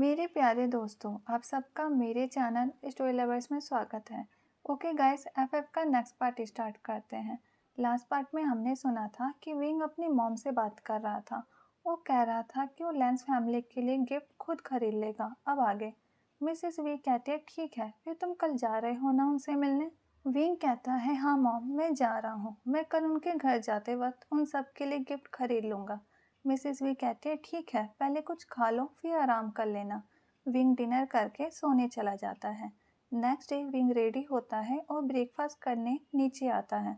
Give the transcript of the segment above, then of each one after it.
मेरे प्यारे दोस्तों, आप सबका मेरे चैनल स्टोरी लवर्स में स्वागत है। ओके गाइस, एफएफ का नेक्स्ट पार्ट स्टार्ट करते हैं। लास्ट पार्ट में हमने सुना था कि विंग अपनी मॉम से बात कर रहा था। वो कह रहा था कि वो लेंस फैमिली के लिए गिफ्ट खुद खरीद लेगा। अब आगे मिसेस वी कहती है, ठीक है, फिर तुम कल जा रहे हो ना उनसे मिलने। विंग कहता है, हाँ मॉम, मैं जा रहा हूँ। मैं कल उनके घर जाते वक्त उन सब के लिए गिफ्ट खरीद लूँगा। मिसेस वी कहती है, ठीक है, पहले कुछ खा लो फिर आराम कर लेना। विंग डिनर करके सोने चला जाता है। नेक्स्ट डे विंग रेडी होता है और ब्रेकफास्ट करने नीचे आता है।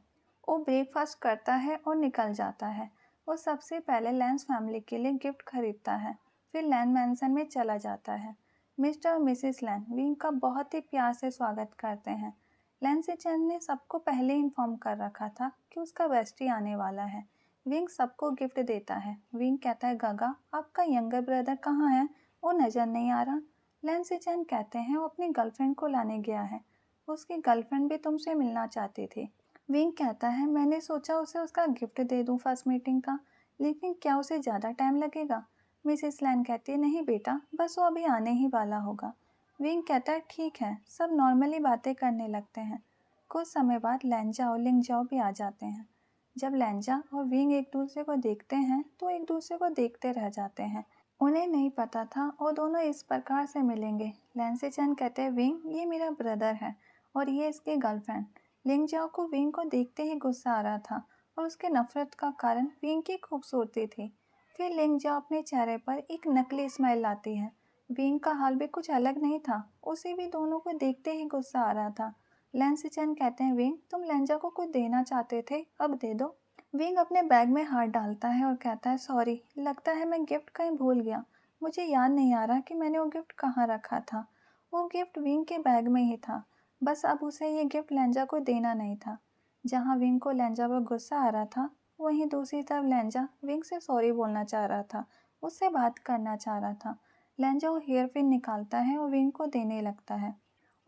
वो ब्रेकफास्ट करता है और निकल जाता है। वो सबसे पहले लैंस फैमिली के लिए गिफ्ट खरीदता है, फिर लैन मैंसन में चला जाता है। मिस्टर और मिसेस लैन विंग का बहुत ही प्यार से स्वागत करते हैं। लैंसी चैन ने सबको पहले इन्फॉर्म कर रखा था कि उसका बेस्टी आने वाला है। विंग सबको गिफ्ट देता है। विंग कहता है, गागा, आपका यंगर ब्रदर कहाँ है? वो नज़र नहीं आ रहा। लैंसी चैन कहते हैं, वो अपनी गर्लफ्रेंड को लाने गया है। उसकी गर्लफ्रेंड भी तुमसे मिलना चाहती थी। विंग कहता है, मैंने सोचा उसे उसका गिफ्ट दे दूं फर्स्ट मीटिंग का, लेकिन क्या उसे ज़्यादा टाइम लगेगा? मिसेस लैन कहती है, नहीं बेटा, बस वो अभी आने ही वाला होगा। विंग कहता है, ठीक है। सब नॉर्मली बातें करने लगते हैं। कुछ समय बाद लैंजा और लिंगजाओ भी आ जाते हैं। जब लैंजा और विंग एक दूसरे को देखते हैं तो एक दूसरे को देखते रह जाते हैं। उन्हें नहीं पता था वो दोनों इस प्रकार से मिलेंगे। लैंसी चैन कहते हैं, विंग, ये मेरा ब्रदर है और ये इसकी गर्लफ्रेंड। लिंगजाओ को विंग को देखते ही गुस्सा आ रहा था और उसके नफरत का कारण विंग की खूबसूरती थी। फिर लिंगजाओ अपने चेहरे पर एक नकली स्माइल लाती है। विंग का हाल भी कुछ अलग नहीं था, उसे भी दोनों को देखते ही गुस्सा आ रहा था। लैंसी चैन कहते हैं, विंग, तुम लैंजा को कुछ देना चाहते थे, अब दे दो। विंग अपने बैग में हाथ डालता है और कहता है, सॉरी, लगता है मैं गिफ्ट कहीं भूल गया। मुझे याद नहीं आ रहा कि मैंने वो गिफ्ट कहाँ रखा था। वो गिफ्ट विंग के बैग में ही था, बस अब उसे ये गिफ्ट लैंजा को देना नहीं था। जहाँ विंग को लैंजा पर गुस्सा आ रहा था, वहीं दूसरी तरफ लैंजा विंग से सॉरी बोलना चाह रहा था, उससे बात करना चाह रहा था। लैंजा वो हेयर पिन निकालता है और विंग को देने लगता है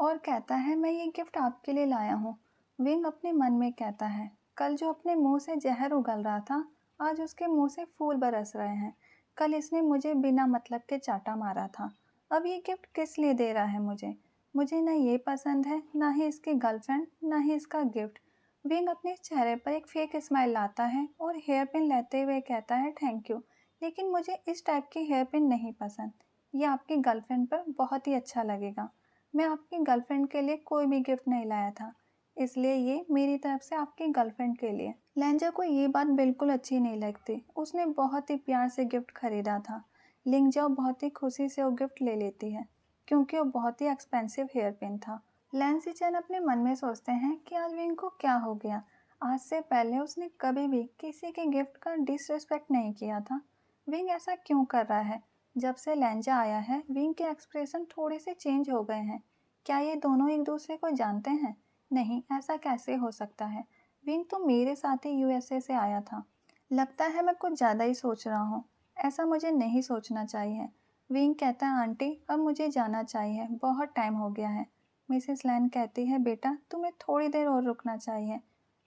और कहता है, मैं ये गिफ्ट आपके लिए लाया हूँ। विंग अपने मन में कहता है, कल जो अपने मुंह से जहर उगल रहा था, आज उसके मुंह से फूल बरस रहे हैं। कल इसने मुझे बिना मतलब के चाटा मारा था, अब ये गिफ्ट किस लिए दे रहा है मुझे? मुझे ना ये पसंद है, ना ही इसकी गर्लफ्रेंड, ना ही इसका गिफ्ट। विंग अपने चेहरे पर एक फेक स्माइल लाता है और हेयर पिन लेते हुए कहता है, थैंक यू, लेकिन मुझे इस टाइप की हेयर पिन नहीं पसंद। ये आपकी गर्लफ्रेंड पर बहुत ही अच्छा लगेगा। मैं आपकी गर्लफ्रेंड के लिए कोई भी गिफ्ट नहीं लाया था, इसलिए ये मेरी तरफ से आपकी गर्लफ्रेंड के लिए। लैंजा को ये बात बिल्कुल अच्छी नहीं लगती। उसने बहुत ही प्यार से गिफ्ट खरीदा था। लिंगजाओ बहुत ही खुशी से वो गिफ्ट ले लेती है, क्योंकि वो बहुत ही एक्सपेंसिव हेयर पिन था। लैंसी चैन अपने मन में सोचते हैं कि आज विंग को क्या हो गया। आज से पहले उसने कभी भी किसी के गिफ्ट का डिसरिस्पेक्ट नहीं किया था। विंग ऐसा क्यों कर रहा है? जब से लैंजा आया है, विंग के एक्सप्रेशन थोड़े से चेंज हो गए हैं। क्या ये दोनों एक दूसरे को जानते हैं? नहीं, ऐसा कैसे हो सकता है? विंग तो मेरे साथ ही यूएसए से आया था। लगता है मैं कुछ ज़्यादा ही सोच रहा हूँ। ऐसा मुझे नहीं सोचना चाहिए। विंग कहता है, आंटी, अब मुझे जाना चाहिए, बहुत टाइम हो गया है। मिसेस लैन कहती है, बेटा, तुम्हें थोड़ी देर और रुकना चाहिए।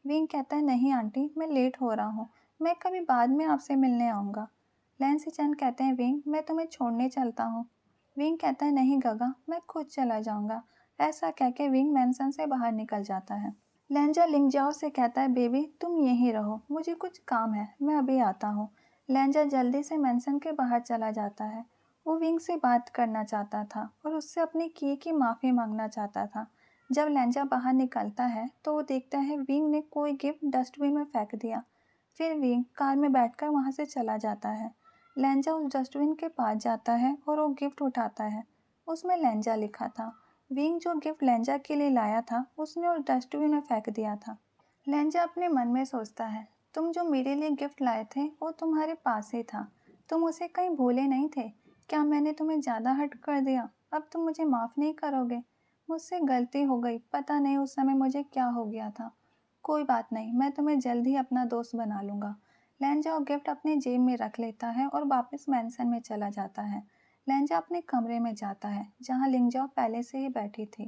विंग कहता है, नहीं आंटी, मैं लेट हो रहा हूँ, मैं कभी बाद में आपसे मिलने आऊँगा। लैंसी चैन कहते हैं, विंग, मैं तुम्हें छोड़ने चलता हूँ। विंग कहता है, नहीं गगा, मैं खुद चला जाऊँगा। ऐसा कह के विंग मैंसन से बाहर निकल जाता है। लैंजा लिंगजाओ से कहता है, बेबी, तुम यहीं रहो, मुझे कुछ काम है, मैं अभी आता हूँ। लैंजा जल्दी से मैंसन के बाहर चला जाता है। वो विंग से बात करना चाहता था और उससे अपने किए की माफ़ी मांगना चाहता था। जब लैंजा बाहर निकलता है तो वो देखता है विंग ने कोई गिफ्ट डस्टबिन में फेंक दिया। फिर विंग कार में बैठकर वहाँ से चला जाता है। लैंजा उस डस्टबिन के पास जाता है और वो गिफ्ट उठाता है। उसमें लैंजा लिखा था। विंग जो गिफ्ट लैंजा के लिए लाया था, उसने उस डस्टबिन में फेंक दिया था। लैंजा अपने मन में सोचता है, तुम जो मेरे लिए गिफ्ट लाए थे वो तुम्हारे पास ही था, तुम उसे कहीं भूले नहीं थे। क्या मैंने तुम्हें ज़्यादा हर्ट कर दिया? अब तुम मुझे माफ़ नहीं करोगे? मुझसे गलती हो गई, पता नहीं उस समय मुझे क्या हो गया था। कोई बात नहीं, मैं तुम्हें जल्द ही अपना दोस्त बना लूँगा। लैंजा वो गिफ्ट अपने जेब में रख लेता है और वापस मैंसन में चला जाता है। लैंजा अपने कमरे में जाता है, जहाँ लिंगजाओ पहले से ही बैठी थी।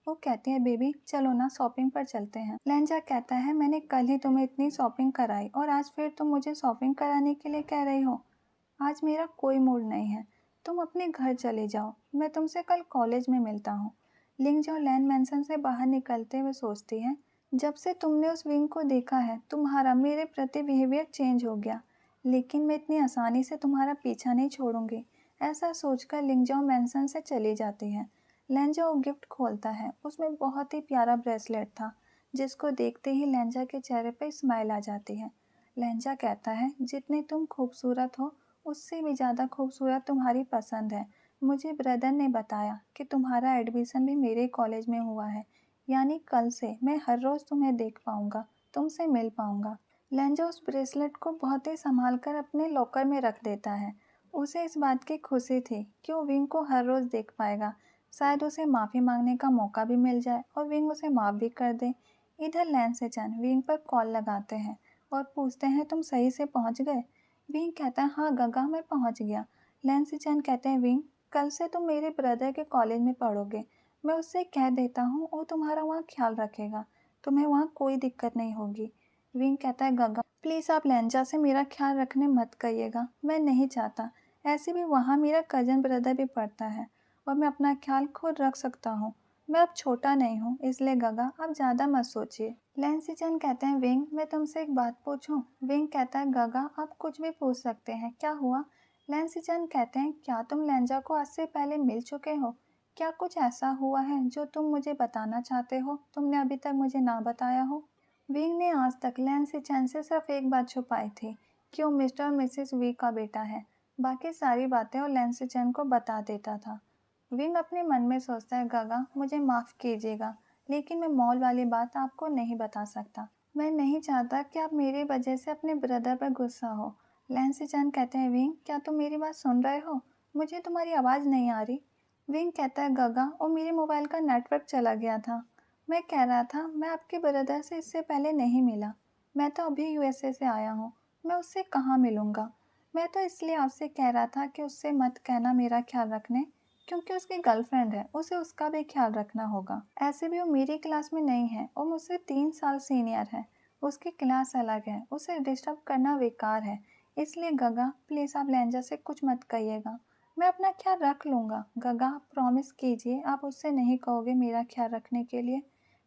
वो कहती है, बेबी, चलो ना, शॉपिंग पर चलते हैं। लैंजा कहता है, मैंने कल ही तुम्हें इतनी शॉपिंग कराई और आज फिर तुम मुझे शॉपिंग कराने के लिए कह रही हो। आज मेरा कोई मूड नहीं है। तुम अपने घर चले जाओ, मैं तुमसे कल कॉलेज में मिलता हूँ। लिंग जो लैन मैंसन से बाहर निकलते हुए सोचती है, जब से तुमने उस विंग को देखा है तुम्हारा मेरे प्रति बिहेवियर चेंज हो गया, लेकिन मैं इतनी आसानी से तुम्हारा पीछा नहीं छोड़ूंगी। ऐसा सोचकर लिंगजाओ मैंसन से चली जाती है। लेंजाओ गिफ्ट खोलता है, उसमें बहुत ही प्यारा ब्रेसलेट था, जिसको देखते ही लेंजा के चेहरे पर स्माइल आ जाती है। लेंजा कहता है, जितने तुम खूबसूरत हो उससे भी ज़्यादा खूबसूरत तुम्हारी पसंद है। मुझे ब्रदर ने बताया कि तुम्हारा एडमिशन भी मेरे कॉलेज में हुआ है, यानी कल से मैं हर रोज़ तुम्हें देख पाऊंगा, तुमसे मिल पाऊंगा। लेंजा उस ब्रेसलेट को बहुत ही संभाल कर अपने लॉकर में रख देता है। उसे इस बात की खुशी थी कि वो विंग को हर रोज़ देख पाएगा। शायद उसे माफ़ी मांगने का मौका भी मिल जाए और विंग उसे माफ़ भी कर दे। इधर लैन से चैन विंग पर कॉल लगाते हैं और पूछते हैं, तुम सही से पहुंच गए? विंग कहता है, हाँ गगा, मैं पहुंच गया। लैन से चैन कहते हैं, विंग कल से तुम मेरे ब्रदर के कॉलेज में पढ़ोगे। मैं उससे कह देता हूँ, वो तुम्हारा वहाँ ख्याल रखेगा, तुम्हें वहाँ कोई दिक्कत नहीं होगी। विंग कहता है, गगा प्लीज़ आप लेंजा से मेरा ख्याल रखने मत करिएगा, मैं नहीं चाहता। ऐसे भी वहाँ मेरा कज़न ब्रदर भी पढ़ता है और मैं अपना ख्याल खुद रख सकता हूँ। मैं अब छोटा नहीं हूँ, इसलिए गगा आप ज़्यादा मत सोचिए। लैंसीचन कहते हैं, विंग मैं तुमसे एक बात पूछूं? विंग कहता है, गगा आप कुछ भी पूछ सकते हैं, क्या हुआ? लैंसीचन कहते हैं, क्या तुम लेंजा को आज से पहले मिल चुके हो? क्या कुछ ऐसा हुआ है जो तुम मुझे बताना चाहते हो, तुमने अभी तक मुझे ना बताया हो? विंग ने आज तक लैंसीचन से सिर्फ एक बात छुपाई थी कि वो मिस्टर और मिसेस वी का बेटा है। बाकी सारी बातें वो लैंसीचन को बता देता था। विंग अपने मन में सोचता है, गगा मुझे माफ़ कीजिएगा, लेकिन मैं मॉल वाली बात आपको नहीं बता सकता। मैं नहीं चाहता कि आप मेरी वजह से अपने ब्रदर पर गुस्सा हो। लैंसीचन कहते हैं, विंग क्या तुम मेरी बात सुन रहे हो? मुझे तुम्हारी आवाज़ नहीं आ रही। विंग कहता है, गगा और मेरे मोबाइल का नेटवर्क चला गया था। मैं कह रहा था मैं आपके ब्रदर से इससे पहले नहीं मिला। मैं तो अभी यूएसए से आया हूँ, मैं उससे कहाँ मिलूँगा? मैं तो इसलिए आपसे कह रहा था कि उससे मत कहना मेरा ख्याल रखने, क्योंकि उसकी गर्लफ्रेंड है, उसे उसका भी ख्याल रखना होगा। ऐसे भी वो मेरी क्लास में नहीं है और मुझसे 3 साल सीनियर है। उसकी क्लास अलग है, उसे डिस्टर्ब करना बेकार है। इसलिए गगा प्लीज़ आप लेंजा से कुछ मत कहिएगा, मैं अपना ख्याल रख लूँगा। गगा आप प्रॉमिस कीजिए आप उससे नहीं कहोगे मेरा ख्याल रखने के लिए।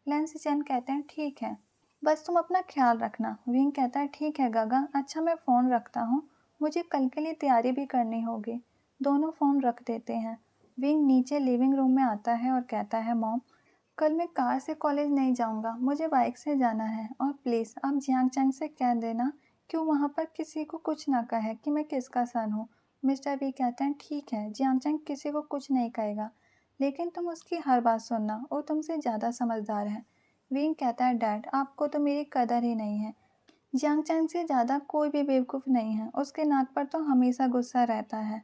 लैंसीचन कहते हैं, ठीक है, बस तुम अपना ख्याल रखना। विंग कहता है, ठीक है गगा, अच्छा मैं फ़ोन रखता हूँ, मुझे कल के लिए तैयारी भी करनी होगी। दोनों फ़ोन रख देते हैं। विंग नीचे लिविंग रूम में आता है और कहता है, मॉम कल मैं कार से कॉलेज नहीं जाऊंगा, मुझे बाइक से जाना है, और प्लीज़ आप जियांग चैंग से कह देना कि वो वहाँ पर किसी को कुछ ना कहे कि मैं किसका सन हूँ। मिस्टर वी कहते हैं, ठीक है, जियांग चैंग किसी को कुछ नहीं कहेगा, लेकिन तुम उसकी हर बात सुनना, वो तुमसे ज़्यादा समझदार है। विंग कहता है, डैड आपको तो मेरी कदर ही नहीं है। जियांग चैंग से ज़्यादा कोई भी बेवकूफ़ नहीं है, उसके नाक पर तो हमेशा गुस्सा रहता है।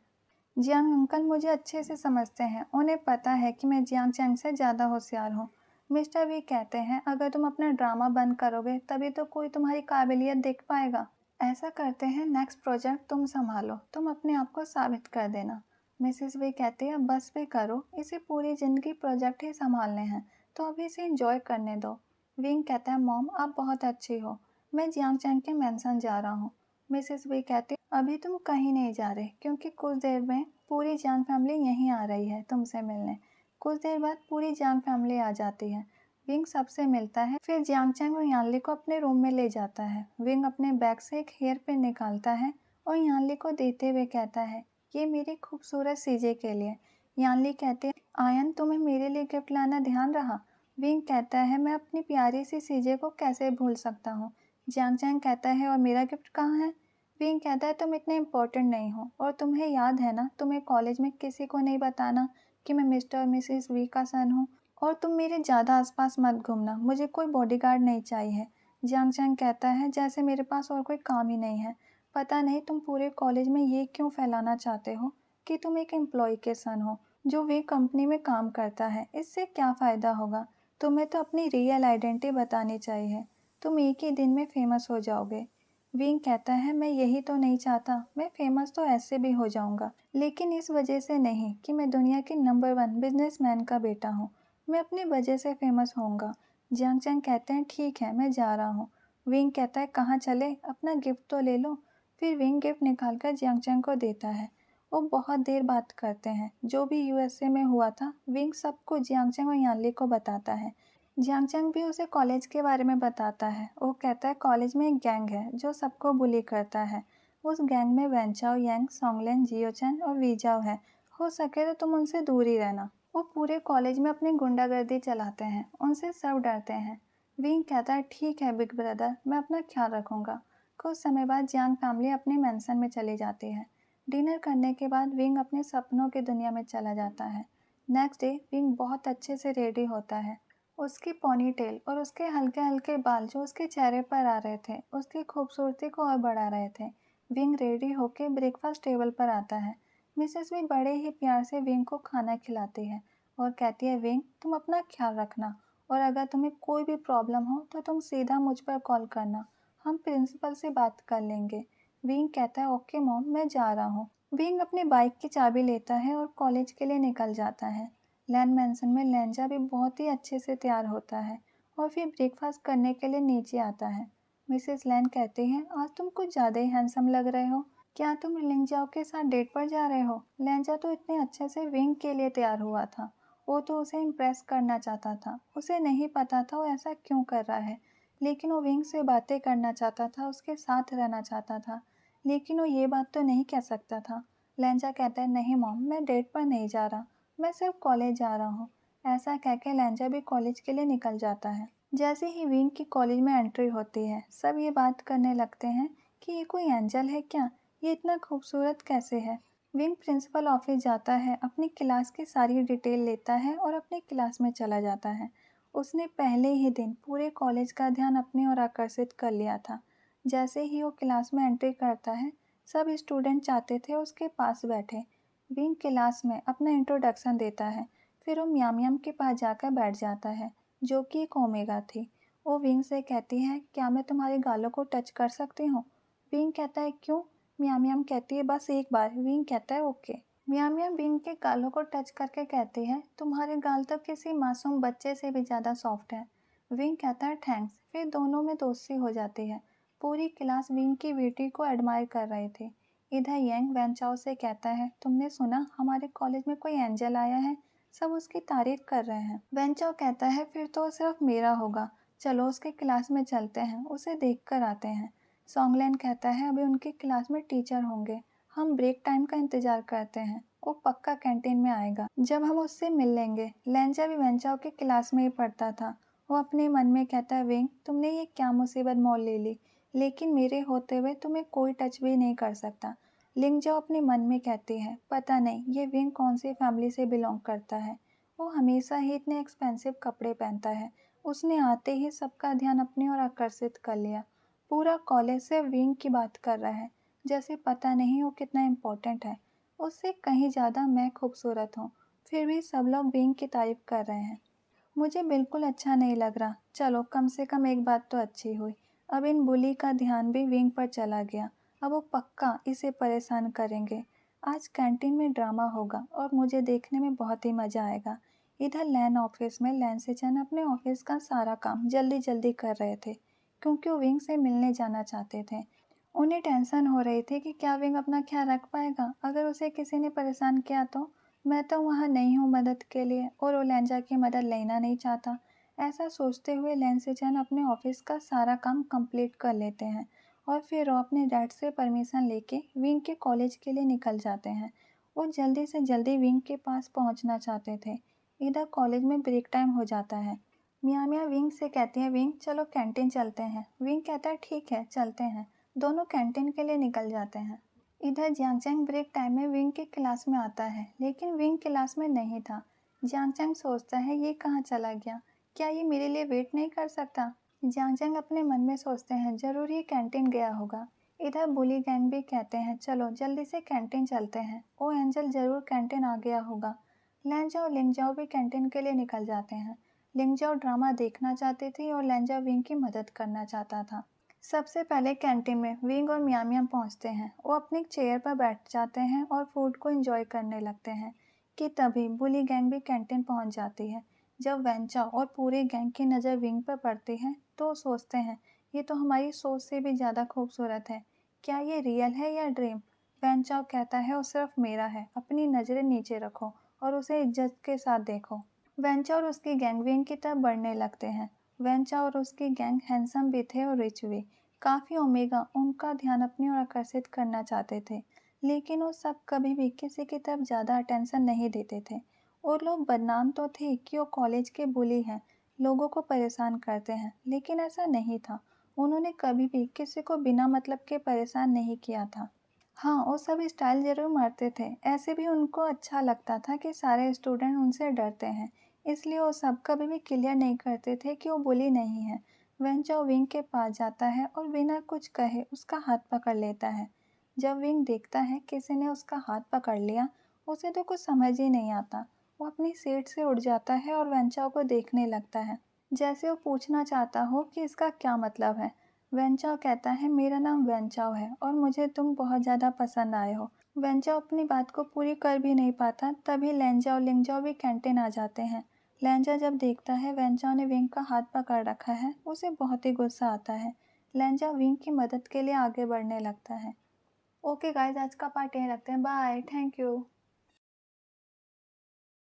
जियांग अंकल मुझे अच्छे से समझते हैं, उन्हें पता है कि मैं जियांग चैंग से ज़्यादा होशियार हूँ। मिस्टर वी कहते हैं, अगर तुम अपना ड्रामा बंद करोगे तभी तो कोई तुम्हारी काबिलियत देख पाएगा। ऐसा करते हैं, नेक्स्ट प्रोजेक्ट तुम संभालो, तुम अपने आप को साबित कर देना। मिसेस वी कहती है, बस भी करो, इसे पूरी ज़िंदगी प्रोजेक्ट ही संभालने हैं, तो अभी इसे इंजॉय करने दो। विंग कहता है, मॉम आप बहुत अच्छी हो, मैं जियांग चैंग के मेंशन जा रहा हूँ। मिसेस वी कहती है, अभी तुम कहीं नहीं जा रहे, क्योंकि कुछ देर में पूरी जियांग फैमिली यहीं आ रही है तुमसे मिलने। कुछ देर बाद पूरी जियांग फैमिली आ जाती है। विंग सबसे मिलता है, फिर जियांग चैंग और यानली को अपने रूम में ले जाता है। विंग अपने बैग से एक हेयर पिन निकालता है और यानली को देते हुए कहता है, ये मेरी खूबसूरत सीजे के लिए। यानली कहते हैं, आयन तुम्हें मेरे लिए गिफ्ट लाना ध्यान रहा? विंग कहता है, मैं अपनी प्यारी सी सीजे को कैसे भूल सकता हूँ। जियांग चैंग कहता है, और मेरा गिफ्ट कहाँ है? विंग कहता है, तुम इतने इम्पोर्टेंट नहीं हो, और तुम्हें याद है ना तुम्हें कॉलेज में किसी को नहीं बताना कि मैं मिस्टर और मिसेस वी का सन हूँ, और तुम मेरे ज़्यादा आसपास मत घूमना, मुझे कोई बॉडीगार्ड नहीं चाहिए। जियांग चैंग कहता है, जैसे मेरे पास और कोई काम ही नहीं है। पता नहीं तुम पूरे कॉलेज में ये क्यों फैलाना चाहते हो कि तुम एक एम्प्लॉय के सन हो जो वे कंपनी में काम करता है। इससे क्या फ़ायदा होगा? तुम्हें तो अपनी रियल आइडेंटिटी बतानी चाहिए, तुम एक ही दिन में फेमस हो जाओगे। विंग कहता है, मैं यही तो नहीं चाहता, मैं फेमस तो ऐसे भी हो जाऊंगा, लेकिन इस वजह से नहीं कि मैं दुनिया के नंबर 1 बिजनेसमैन का बेटा हूँ। मैं अपनी वजह से फेमस होऊंगा। जियांग चैंग कहते हैं, ठीक है मैं जा रहा हूँ। विंग कहता है, कहाँ चले, अपना गिफ्ट तो ले लो। फिर विंग गिफ्ट निकाल कर जियांग चैंग को देता है वो बहुत देर बात करते हैं। जो भी यूएसए में हुआ था विंग सबको जियांगचंग और यानली को बताता है। जियांगचंग भी उसे कॉलेज के बारे में बताता है। वो कहता है कॉलेज में एक गैंग है जो सबको बुली करता है। उस गैंग में वेंचाओ, यांग, सोंगलेन, जियोचन और वीजाओ है। हो सके तो तुम उनसे दूर ही रहना। वो पूरे कॉलेज में अपनी गुंडागर्दी चलाते हैं, उनसे सब डरते हैं। विंग कहता है ठीक है बिग ब्रदर, मैं अपना ख्याल रखूंगा। कुछ समय बाद जियांग फैमिली अपने मैंसन में चली जाती है। डिनर करने के बाद विंग अपने सपनों की दुनिया में चला जाता है। नेक्स्ट डे विंग बहुत अच्छे से रेडी होता है। उसकी पोनीटेल और उसके हल्के हल्के बाल जो उसके चेहरे पर आ रहे थे उसकी खूबसूरती को और बढ़ा रहे थे। विंग रेडी होकर ब्रेकफास्ट टेबल पर आता है। मिसेस भी बड़े ही प्यार से विंग को खाना खिलाती है और कहती है विंग तुम अपना ख्याल रखना और अगर तुम्हें कोई भी प्रॉब्लम हो तो तुम सीधा मुझ पर कॉल करना, हम प्रिंसिपल से बात कर लेंगे। विंग कहता है ओके मॉम, मैं जा रहा हूँ। विंग अपनी बाइक की चाबी लेता है और कॉलेज के लिए निकल जाता है। लैन मैंसन में लैंजा भी बहुत ही अच्छे से तैयार होता है और फिर ब्रेकफास्ट करने के लिए नीचे आता है। मिसेस लैन कहती हैं आज तुम कुछ ज़्यादा ही हैंडसम लग रहे हो। क्या तुम लिंगजाओ के साथ डेट पर जा रहे हो? लैंजा तो इतने अच्छे से विंग के लिए तैयार हुआ था। वो तो उसे इम्प्रेस करना चाहता था। उसे नहीं पता था वो ऐसा क्यों कर रहा है, लेकिन वो विंग से बातें करना चाहता था, उसके साथ रहना चाहता था। लेकिन वो ये बात तो नहीं कह सकता था। लैंजा कहता है नहीं मॉम, मैं डेट पर नहीं जा रहा, मैं सिर्फ कॉलेज जा रहा हूँ। ऐसा कहकर लैंजा भी कॉलेज के लिए निकल जाता है। जैसे ही विंग की कॉलेज में एंट्री होती है सब ये बात करने लगते हैं कि ये कोई एंजल है क्या, ये इतना खूबसूरत कैसे है। विंग प्रिंसिपल ऑफिस जाता है, अपनी क्लास की सारी डिटेल लेता है और अपनी क्लास में चला जाता है। उसने पहले ही दिन पूरे कॉलेज का ध्यान अपनी ओर आकर्षित कर लिया था। जैसे ही वो क्लास में एंट्री करता है सब स्टूडेंट चाहते थे उसके पास बैठे। विंग क्लास में अपना इंट्रोडक्शन देता है, फिर वो म्याम म्याम के पास जाकर बैठ जाता है जो कि एक ओमेगा थी। वो विंग से कहती है क्या मैं तुम्हारे गालों को टच कर सकती हूँ? विंग कहता है क्यों? म्याम म्याम कहती है बस एक बार। विंग कहता है ओके। म्याम म्याम विंग के गालों को टच करके कहती है तुम्हारे गाल तो किसी मासूम बच्चे से भी ज़्यादा सॉफ्ट है। विंग कहता है थैंक्स। फिर दोनों में दोस्ती हो जाती है। पूरी क्लास विंग की ब्यूटी को एडमायर कर रही थी। इधर यंग वेंचाओ से कहता है तुमने सुना हमारे कॉलेज में कोई एंजल आया है, सब उसकी तारीफ कर रहे हैं। वेंचाओ कहता है फिर तो सिर्फ मेरा होगा, चलो उसके क्लास में चलते हैं, उसे देख कर आते हैं। सोंगलैन कहता है अभी उनकी क्लास में टीचर होंगे, हम ब्रेक टाइम का इंतजार करते हैं, वो पक्का कैंटीन में आएगा, जब हम उससे मिल लेंगे। लैंजा भी वेंचाओ के क्लास में ही पढ़ता था। वो अपने मन में कहता है विंग तुमने ये क्या मुसीबत मोल ले ली, लेकिन मेरे होते हुए तुम्हें कोई टच भी नहीं कर सकता। लिंगजाओ अपने मन में कहती है पता नहीं ये विंग कौन सी फैमिली से बिलोंग करता है, वो हमेशा ही इतने एक्सपेंसिव कपड़े पहनता है। उसने आते ही सबका ध्यान अपनी ओर आकर्षित कर लिया। पूरा कॉलेज से विंग की बात कर रहा है, जैसे पता नहीं वो कितना इम्पोर्टेंट है। उससे कहीं ज़्यादा मैं खूबसूरत हूँ, फिर भी सब लोग विंग की तारीफ कर रहे हैं। मुझे बिल्कुल अच्छा नहीं लग रहा। चलो कम से कम एक बात तो अच्छी हुई, अब इन बुली का ध्यान भी विंग पर चला गया। अब वो पक्का इसे परेशान करेंगे। आज कैंटीन में ड्रामा होगा और मुझे देखने में बहुत ही मज़ा आएगा। इधर लैन ऑफिस में लैन सेचन अपने ऑफिस का सारा काम जल्दी जल्दी कर रहे थे क्योंकि वो विंग से मिलने जाना चाहते थे। उन्हें टेंशन हो रही थी कि क्या विंग अपना ख्याल रख पाएगा, अगर उसे किसी ने परेशान किया तो। मैं तो वहाँ नहीं हूँ मदद के लिए और वो लैंजा की मदद लेना नहीं चाहता। ऐसा सोचते हुए लैंसेचन अपने ऑफिस का सारा काम कंप्लीट कर लेते हैं और फिर वो अपने डैड से परमिशन लेके विंग के कॉलेज के लिए निकल जाते हैं। वो जल्दी से जल्दी विंग के पास पहुँचना चाहते थे। इधर कॉलेज में ब्रेक टाइम हो जाता है। मियाँ मियाँ विंग से कहती हैं विंग चलो कैंटीन चलते हैं। विंग कहता है ठीक है चलते हैं। दोनों कैंटीन के लिए निकल जाते हैं। इधर जियांगचैंग ब्रेक टाइम में विंग की क्लास में आता है, लेकिन विंग क्लास में नहीं था। जियांगचैंग सोचता है ये कहाँ चला गया, क्या ये मेरे लिए वेट नहीं कर सकता। जियांगचैंग अपने मन में सोचते हैं जरूर ये कैंटीन गया होगा। इधर बुली गैंग भी कहते हैं चलो जल्दी से कैंटीन चलते हैं, ओ एंजल जरूर कैंटीन आ गया होगा। लैंजा और लिंगजाओ भी कैंटीन के लिए निकल जाते हैं। लिंगजाओ ड्रामा देखना चाहती थी और लैंजा विंग की मदद करना चाहता था। सबसे पहले कैंटीन में विंग और मियाँ मियाँ पहुँचते हैं। वो अपनी चेयर पर बैठ जाते हैं और फूड को एंजॉय करने लगते हैं कि तभी बुली गैंग भी कैंटीन पहुँच जाती है। जब वेंचा और पूरे गैंग की नज़र विंग पर पड़ती है तो वो सोचते हैं ये तो हमारी सोच से भी ज़्यादा खूबसूरत है, क्या ये रियल है या ड्रीम। वैन चाओ कहता है वो सिर्फ मेरा है, अपनी नज़रें नीचे रखो और उसे इज्जत के साथ देखो। वैन चाओ और उसकी गैंग विंग की तरफ बढ़ने लगते हैं। वैन चाओ और उसकी गैंग हैंडसम भी थे और रिच भी। काफ़ी ओमेगा उनका ध्यान अपनी ओर आकर्षित करना चाहते थे, लेकिन वो सब कभी भी किसी की तरफ ज़्यादा अटेंशन नहीं देते थे। और लोग बदनाम तो थे कि वो कॉलेज के बुली हैं, लोगों को परेशान करते हैं, लेकिन ऐसा नहीं था। उन्होंने कभी भी किसी को बिना मतलब के परेशान नहीं किया था। हाँ, वो सब स्टाइल ज़रूर मारते थे, ऐसे भी उनको अच्छा लगता था कि सारे स्टूडेंट उनसे डरते हैं, इसलिए वो सब कभी भी क्लियर नहीं करते थे कि वो बुली नहीं है। वेन चाओ विंग के पास जाता है और बिना कुछ कहे उसका हाथ पकड़ लेता है। जब विंग देखता है किसी ने उसका हाथ पकड़ लिया, उसे तो कुछ समझ ही नहीं आता। वो अपनी सीट से उठ जाता है और वेन चाओ को देखने लगता है, जैसे वो पूछना चाहता हो कि इसका क्या मतलब है। वेंचाओ कहता है मेरा नाम वेंचाओ है और मुझे तुम बहुत ज़्यादा पसंद आए हो। वेंचाओ अपनी बात को पूरी कर भी नहीं पाता, तभी लेंजाओ लिंगजाओ भी कैंटीन आ जाते हैं। लेंजा जब देखता है वेंचाओ ने विंग का हाथ पकड़ रखा है, उसे बहुत ही गुस्सा आता है। लेंजा विंग की मदद के लिए आगे बढ़ने लगता है। ओके गाइज, आज का पार्ट यहीं रखते हैं। Bye, thank you.